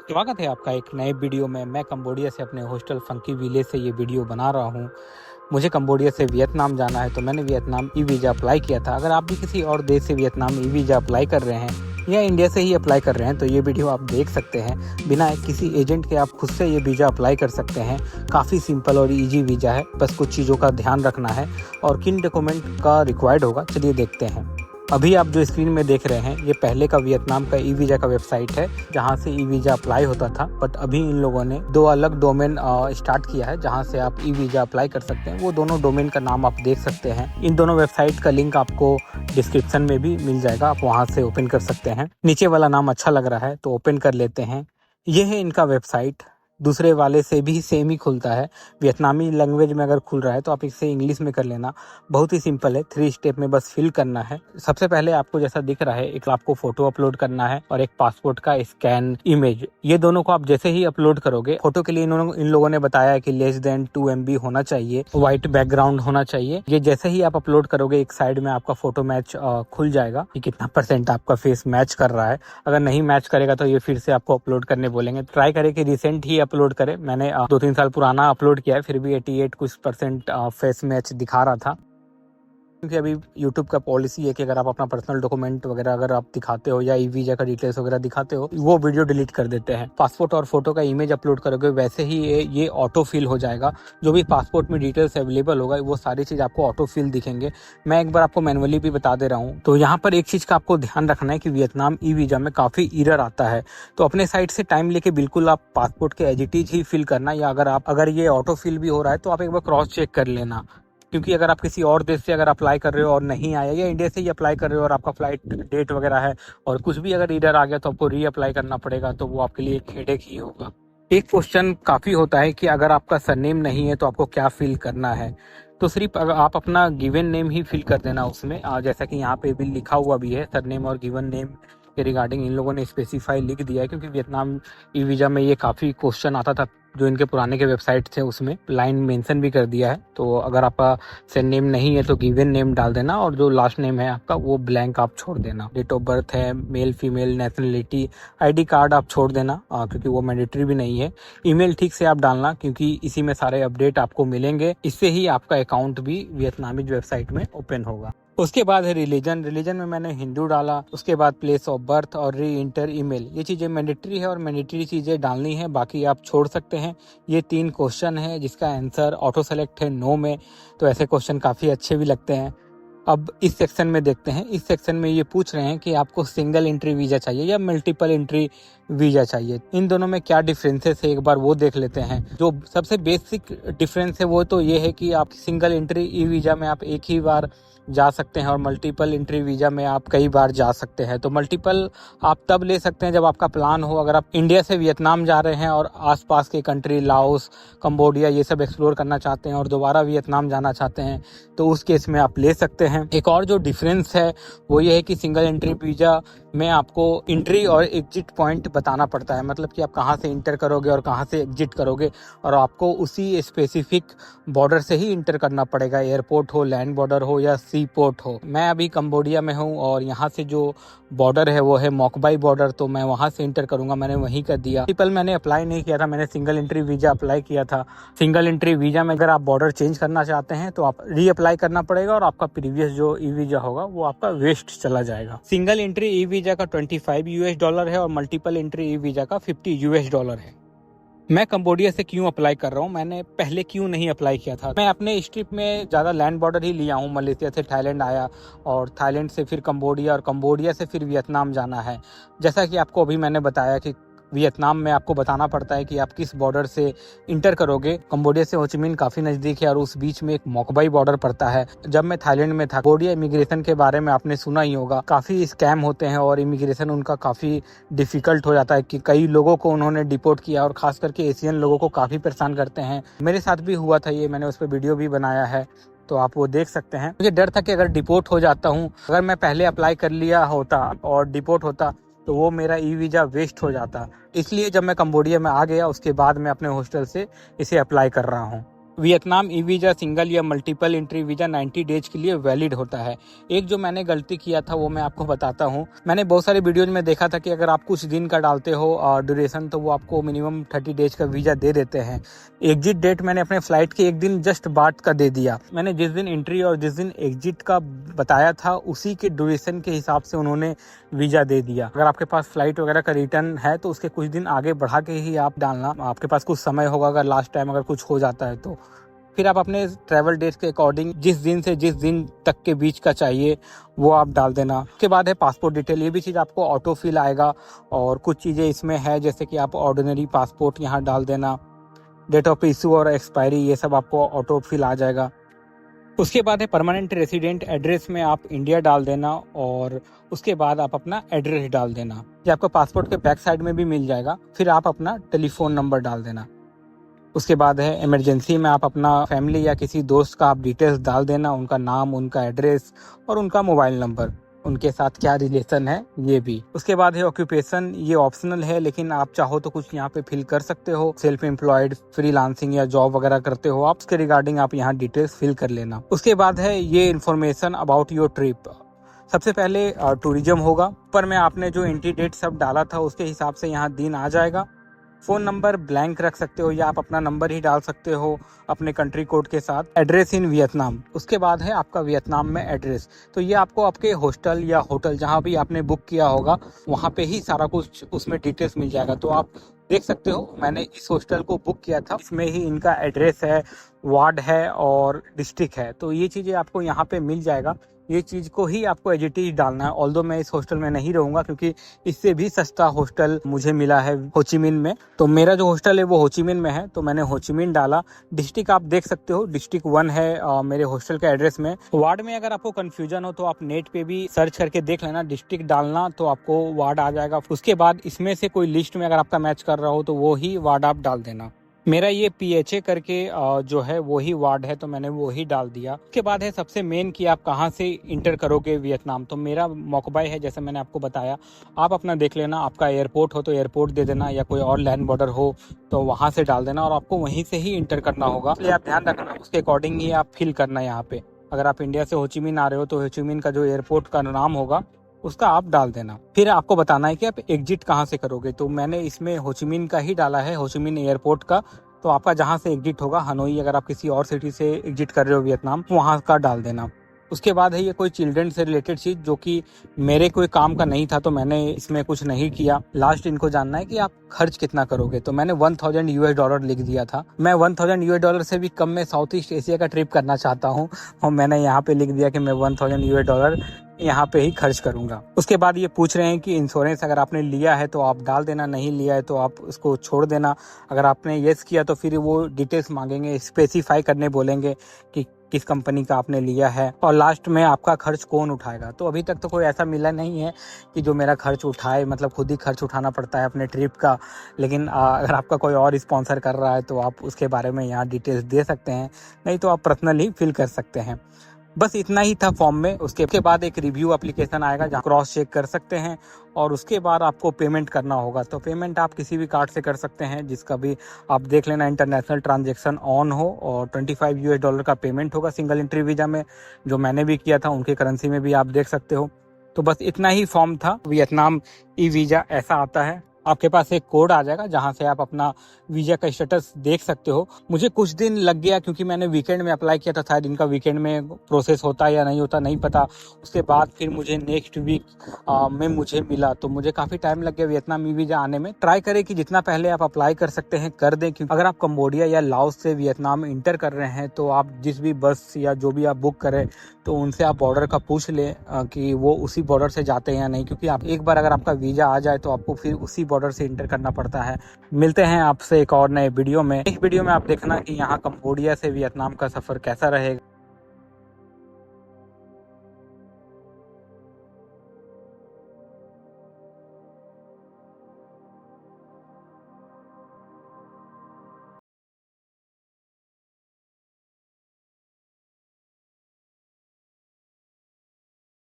स्वागत है आपका एक नए वीडियो में। मैं कंबोडिया से अपने हॉस्टल फंकी विलेज से ये वीडियो बना रहा हूँ। मुझे कंबोडिया से वियतनाम जाना है तो मैंने वियतनाम ई वीज़ा अप्लाई किया था। अगर आप भी किसी और देश से वियतनाम ई वीज़ा अप्लाई कर रहे हैं या इंडिया से ही अप्लाई कर रहे हैं तो ये वीडियो आप देख सकते हैं। बिना किसी एजेंट के आप खुद से ये वीज़ा अप्लाई कर सकते हैं। काफ़ी सिंपल और ईजी वीज़ा है, बस कुछ चीज़ों का ध्यान रखना है और किन डॉक्यूमेंट का रिक्वायर्ड होगा चलिए देखते हैं। अभी आप जो स्क्रीन में देख रहे हैं ये पहले का वियतनाम का ई वीज़ा का वेबसाइट है जहां से ई वीज़ा अप्लाई होता था, बट अभी इन लोगों ने दो अलग डोमेन स्टार्ट किया है जहां से आप ई वीज़ा अप्लाई कर सकते हैं। वो दोनों डोमेन का नाम आप देख सकते हैं। इन दोनों वेबसाइट का लिंक आपको डिस्क्रिप्शन में भी मिल जाएगा, आप वहां से ओपन कर सकते हैं। नीचे वाला नाम अच्छा लग रहा है तो ओपन कर लेते हैं। ये है इनका वेबसाइट। दूसरे वाले से भी सेम ही खुलता है। वियतनामी लैंग्वेज में अगर खुल रहा है तो आप इसे इंग्लिश में कर लेना। बहुत ही सिंपल है, 3 स्टेप में बस फिल करना है। सबसे पहले आपको जैसा दिख रहा है एक आपको फोटो अपलोड करना है और एक पासपोर्ट का स्कैन इमेज। ये दोनों को आप जैसे ही अपलोड करोगे, फोटो के लिए इन लोगों ने बताया है कि लेस देन 2 MB होना चाहिए, व्हाइट बैकग्राउंड होना चाहिए। ये जैसे ही आप अपलोड करोगे एक साइड में आपका फोटो मैच खुल जाएगा कि कितना % आपका फेस मैच कर रहा है। अगर नहीं मैच करेगा तो ये फिर से आपको अपलोड करने बोलेंगे। ट्राई करें कि रिसेंट ही अपलोड करें। मैंने 2-3 साल पुराना अपलोड किया है, फिर भी 88 कुछ % फेस मैच दिखा रहा था। क्योंकि अभी YouTube का पॉलिसी है कि अगर आप अपना पर्सनल डॉक्यूमेंट वगैरह अगर आप दिखाते हो या ई वीज़ा का डिटेल्स वगैरह दिखाते हो, वो वीडियो डिलीट कर देते हैं। पासपोर्ट और फोटो का इमेज अपलोड करोगे वैसे ही ये ऑटो फिल हो जाएगा। जो भी पासपोर्ट में डिटेल्स अवेलेबल होगा वो सारी चीज़ आपको ऑटो फिल दिखेंगे। मैं एक बार आपको मैनुअली भी बता दे रहा हूँ। तो यहाँ पर एक चीज़ का आपको ध्यान रखना है कि वियतनाम ई वीज़ा में काफ़ी एरर आता है, तो अपने साइड से टाइम लेके बिल्कुल आप पासपोर्ट के एज इट इज ही फिल करना, या अगर ये ऑटो फिल भी हो रहा है तो आप एक बार क्रॉस चेक कर लेना। क्योंकि अगर आप किसी और देश से अगर अप्लाई कर रहे हो और नहीं आया, या इंडिया से ही अप्लाई कर रहे हो और आपका फ्लाइट डेट वगैरह है और कुछ भी अगर इधर आ गया तो आपको री अप्लाई करना पड़ेगा, तो वो आपके लिए एक हेडेक ही होगा। एक क्वेश्चन काफ़ी होता है कि अगर आपका सरनेम नहीं है तो आपको क्या फिल करना है। तो सिर्फ अगर आप अपना गिवन नेम ही फिल कर देना उसमें, जैसा कि यहाँ पे भी लिखा हुआ भी है सरनेम और गिवन नेम के रिगार्डिंग इन लोगों ने स्पेसिफाई लिख दिया है। क्योंकि वियतनाम ई वीज़ा में ये काफ़ी क्वेश्चन आता था, जो इनके पुराने के वेबसाइट थे उसमें लाइन मेंशन भी कर दिया है। तो अगर आपका सरनेम नहीं है तो गिवन नेम डाल देना और जो लास्ट नेम है आपका वो ब्लैंक आप छोड़ देना। डेट ऑफ बर्थ है, male female, nationality, ID card आप छोड़ देना क्योंकि वो मैंडेटरी भी नहीं है। ईमेल ठीक से आप डालना क्योंकि इसी में सारे अपडेट आपको मिलेंगे। इससे ही आपका अकाउंट भी वियतनामी वेबसाइट में ओपन होगा। उसके बाद है रिलीजन में मैंने हिंदू डाला। उसके बाद प्लेस ऑफ बर्थ और री इंटर ईमेल, ये चीज़ें मैंडेटरी है और मैंडेटरी चीज़ें डालनी है, बाकी आप छोड़ सकते हैं। ये 3 क्वेश्चन है जिसका आंसर ऑटो सेलेक्ट है नो में, तो ऐसे क्वेश्चन काफ़ी अच्छे भी लगते हैं। अब इस सेक्शन में देखते हैं। इस सेक्शन में ये पूछ रहे हैं कि आपको सिंगल एंट्री वीज़ा चाहिए या मल्टीपल एंट्री वीज़ा चाहिए। इन दोनों में क्या डिफरेंसेस है एक बार वो देख लेते हैं। जो सबसे बेसिक डिफरेंस है वो तो ये है कि आप सिंगल एंट्री ई वीज़ा में आप एक ही बार जा सकते हैं और मल्टीपल एंट्री वीज़ा में आप कई बार जा सकते हैं। तो मल्टीपल आप तब ले सकते हैं जब आपका प्लान हो। अगर आप इंडिया से वियतनाम जा रहे हैं और आसपास के कंट्री लाओस, कंबोडिया ये सब एक्सप्लोर करना चाहते हैं और दोबारा वियतनाम जाना चाहते हैं तो उस केस में आप ले सकते हैं। एक और जो डिफरेंस है वो ये है कि सिंगल एंट्री वीज़ा में आपको एंट्री और एग्जिट पॉइंट बताना पड़ता है, मतलब कि आप कहाँ से इंटर करोगे और कहाँ से एग्जिट करोगे, और आपको उसी स्पेसिफिक बॉर्डर से ही इंटर करना पड़ेगा, एयरपोर्ट हो, लैंड बॉर्डर हो या सी पोर्ट हो। मैं अभी कंबोडिया में हूँ और यहाँ से जो बॉर्डर है वो है मोकबाई बॉर्डर, तो मैं वहाँ से इंटर करूँगा। मैंने वहीं कर दिया। मल्टीपल मैंने अप्लाई नहीं किया था, मैंने सिंगल एंट्री वीज़ा अप्लाई किया था। सिंगल एंट्री वीज़ा में अगर आप बॉर्डर चेंज करना चाहते हैं तो आप री अप्लाई करना पड़ेगा और आपका प्रीवियस जो ई वीज़ा होगा वो आपका वेस्ट चला जाएगा। सिंगल एंट्री ई वीज़ा का $25 है और मल्टीपल एंट्री ई वीज़ा का $50 है। मैं कंबोडिया से क्यों अप्लाई कर रहा हूँ, मैंने पहले क्यों नहीं अप्लाई किया था। मैं अपने इस ट्रिप में ज़्यादा लैंड बॉर्डर ही लिया हूँ। मलेशिया से थाईलैंड आया और थाईलैंड से फिर कंबोडिया और कंबोडिया से फिर वियतनाम जाना है। जैसा कि आपको अभी मैंने बताया कि वियतनाम में आपको बताना पड़ता है कि आप किस बॉर्डर से इंटर करोगे। कंबोडिया से होचिमिन काफ़ी नज़दीक है और उस बीच में एक मोकबाई बॉर्डर पड़ता है। जब मैं थाईलैंड में था, कंबोडिया इमिग्रेशन के बारे में आपने सुना ही होगा, काफ़ी स्कैम होते हैं और इमिग्रेशन उनका काफ़ी डिफ़िकल्ट हो जाता है कि कई लोगों को उन्होंने डिपोर्ट किया और ख़ास करके एशियन लोगों को काफ़ी परेशान करते हैं। मेरे साथ भी हुआ था ये, मैंने उस पर वीडियो भी बनाया है, तो आप वो देख सकते हैं। मुझे डर था कि अगर डिपोर्ट हो जाता हूँ, अगर मैं पहले अप्लाई कर लिया होता और डिपोर्ट होता तो वो मेरा ई वीज़ा वेस्ट हो जाता। इसलिए जब मैं कंबोडिया में आ गया उसके बाद मैं अपने हॉस्टल से इसे अप्लाई कर रहा हूँ। वियतनाम ई वीज़ा सिंगल या मल्टीपल एंट्री वीज़ा 90 डेज के लिए वैलिड होता है। एक जो मैंने गलती किया था वो मैं आपको बताता हूँ। मैंने बहुत सारे वीडियोज में देखा था कि अगर आप कुछ दिन का डालते हो ड्यूरेशन तो वो आपको मिनिमम 30 डेज का वीज़ा दे देते हैं। एग्जिट डेट मैंने अपने फ्लाइट के एक दिन जस्ट बाद का दे दिया। मैंने जिस दिन एंट्री और जिस दिन एग्जिट का बताया था उसी के ड्यूरेशन के हिसाब से उन्होंने वीज़ा दे दिया। अगर आपके पास फ्लाइट वगैरह का रिटर्न है तो उसके कुछ दिन आगे बढ़ा के ही आप डालना। आपके पास कुछ समय होगा अगर लास्ट टाइम अगर कुछ हो जाता है तो फिर आप अपने ट्रैवल डेट के अकॉर्डिंग जिस दिन से जिस दिन तक के बीच का चाहिए वो आप डाल देना। उसके बाद है पासपोर्ट डिटेल। ये भी चीज़ आपको ऑटो फिल आएगा और कुछ चीज़ें इसमें है जैसे कि आप ऑर्डिनरी पासपोर्ट यहाँ डाल देना, डेट ऑफ इशू और एक्सपायरी ये सब आपको ऑटो फिल आ जाएगा। उसके बाद है परमानेंट रेसिडेंट एड्रेस में आप इंडिया डाल देना और उसके बाद आप अपना एड्रेस डाल देना। ये आपको पासपोर्ट के बैक साइड में भी मिल जाएगा। फिर आप अपना टेलीफोन नंबर डाल देना। उसके बाद है इमरजेंसी में आप अपना फैमिली या किसी दोस्त का आप डिटेल्स डाल देना, उनका नाम, उनका एड्रेस और उनका मोबाइल नंबर, उनके साथ क्या रिलेशन है ये भी। उसके बाद है ऑक्यूपेशन। ये ऑप्शनल है लेकिन आप चाहो तो कुछ यहाँ पे फिल कर सकते हो। सेल्फ एम्प्लॉयड, फ्रीलांसिंग या जॉब वगैरह करते हो आप, उसके रिगार्डिंग आप यहाँ डिटेल्स फिल कर लेना। उसके बाद है ये इन्फॉर्मेशन अबाउट योर ट्रिप। सबसे पहले टूरिज्म होगा। पर में आपने जो एंट्री डेट सब डाला था उसके हिसाब से यहाँ दिन आ जाएगा। फ़ोन नंबर ब्लैंक रख सकते हो या आप अपना नंबर ही डाल सकते हो अपने कंट्री कोड के साथ। Address in Vietnam. उसके बाद है आपका वियतनाम में एड्रेस। तो ये आपको आपके हॉस्टल या होटल जहाँ भी आपने बुक किया होगा वहाँ पे ही सारा कुछ उसमें डिटेल्स मिल जाएगा। तो आप देख सकते हो मैंने इस हॉस्टल को बुक किया था, इसमें ही इनका एड्रेस है, वार्ड है और डिस्ट्रिक्ट है। तो ये चीज़ें आपको यहाँ पे मिल जाएगा। ये चीज़ को ही आपको एज इट इज डालना है। ऑल्दो मैं इस हॉस्टल में नहीं रहूँगा क्योंकि इससे भी सस्ता हॉस्टल मुझे मिला है होचिमिन में। तो मेरा जो हॉस्टल है वो होचिमिन में है तो मैंने होचिमिन डाला। डिस्ट्रिक्ट आप देख सकते हो, डिस्ट्रिक्ट 1 है मेरे हॉस्टल के एड्रेस में। वार्ड में अगर आपको कन्फ्यूजन हो तो आप नेट पे भी सर्च करके देख लेना, डिस्ट्रिक्ट डालना तो आपको वार्ड आ जाएगा। उसके बाद इसमें से कोई लिस्ट में अगर आपका मैच कर रहा हो तो वो ही वार्ड आप डाल देना। मेरा ये PHA करके जो है वो ही वार्ड है तो मैंने वो ही डाल दिया। उसके बाद है सबसे मेन कि आप कहाँ से इंटर करोगे वियतनाम। तो मेरा मोकबाई है जैसे मैंने आपको बताया, आप अपना देख लेना। आपका एयरपोर्ट हो तो एयरपोर्ट दे देना या कोई और लैंड बॉर्डर हो तो वहाँ से डाल देना और आपको वहीं से ही इंटर करना होगा। इसलिए आप ध्यान रखना, उसके अकॉर्डिंग ही आप फिल करना यहाँ पे। अगर आप इंडिया से होचिमिन आ रहे हो तो होचिमिन का जो एयरपोर्ट का नाम होगा उसका आप डाल देना। फिर आपको बताना है कि आप एग्जिट कहाँ से करोगे। तो मैंने इसमें होचिमिन का ही डाला है, होचिमिन एयरपोर्ट का। तो आपका जहाँ से एग्जिट होगा, हनोई अगर आप किसी और सिटी से एग्जिट कर रहे हो वियतनाम, वहाँ का डाल देना। उसके बाद है ये कोई चिल्ड्रन से रिलेटेड चीज़ जो कि मेरे कोई काम का नहीं था तो मैंने इसमें कुछ नहीं किया। लास्ट इनको जानना है कि आप खर्च कितना करोगे। तो मैंने $1000 लिख दिया था। मैं $1000 से भी कम में साउथ ईस्ट एशिया का ट्रिप करना चाहता हूँ और मैंने यहाँ पे लिख दिया कि मैं $1000 यहाँ पे ही खर्च करूंगा। उसके बाद ये पूछ रहे हैं कि इंश्योरेंस अगर आपने लिया है तो आप डाल देना, नहीं लिया है तो आप उसको छोड़ देना। अगर आपने येस किया तो फिर वो डिटेल्स मांगेंगे, स्पेसिफाई करने बोलेंगे कि किस कंपनी का आपने लिया है और लास्ट में आपका खर्च कौन उठाएगा। तो अभी तक तो कोई ऐसा मिला नहीं है कि जो मेरा खर्च उठाए, मतलब खुद ही खर्च उठाना पड़ता है अपने ट्रिप का। लेकिन अगर आपका कोई और स्पॉन्सर कर रहा है तो आप उसके बारे में यहाँ डिटेल्स दे सकते हैं, नहीं तो आप पर्सनली फिल कर सकते हैं। बस इतना ही था फॉर्म में। उसके बाद एक रिव्यू एप्लीकेशन आएगा जहाँ क्रॉस चेक कर सकते हैं और उसके बाद आपको पेमेंट करना होगा। तो पेमेंट आप किसी भी कार्ड से कर सकते हैं जिसका भी आप देख लेना इंटरनेशनल ट्रांजैक्शन ऑन हो, और $25 का पेमेंट होगा सिंगल एंट्री वीज़ा में, जो मैंने भी किया था उनके करेंसी में भी आप देख सकते हो। तो बस इतना ही फॉर्म था। वियतनाम ई वीज़ा ऐसा आता है, आपके पास एक कोड आ जाएगा जहां से आप अपना वीज़ा का स्टेटस देख सकते हो। मुझे कुछ दिन लग गया क्योंकि मैंने वीकेंड में अप्लाई किया था, शायद इनका वीकेंड में प्रोसेस होता है या नहीं होता नहीं पता। उसके बाद फिर मुझे नेक्स्ट वीक में मुझे मिला, तो मुझे काफ़ी टाइम लग गया वियतनाम ई वीज़ा आने में। ट्राई करें कि जितना पहले आप अप्लाई कर सकते हैं कर दें, क्योंकि अगर आप कंबोडिया या लाओस से वियतनाम इंटर कर रहे हैं तो आप जिस भी बस या जो भी आप बुक करें तो उनसे आप बॉर्डर का पूछ लें कि वो उसी बॉर्डर से जाते हैं या नहीं, क्योंकि आप एक बार अगर आपका वीज़ा आ जाए तो आपको फिर उसी बॉर्डर से इंटर करना पड़ता है। मिलते हैं आपसे एक और नए वीडियो में। इस वीडियो में आप देखना कि यहाँ कंबोडिया से वियतनाम का सफ़र कैसा रहेगा।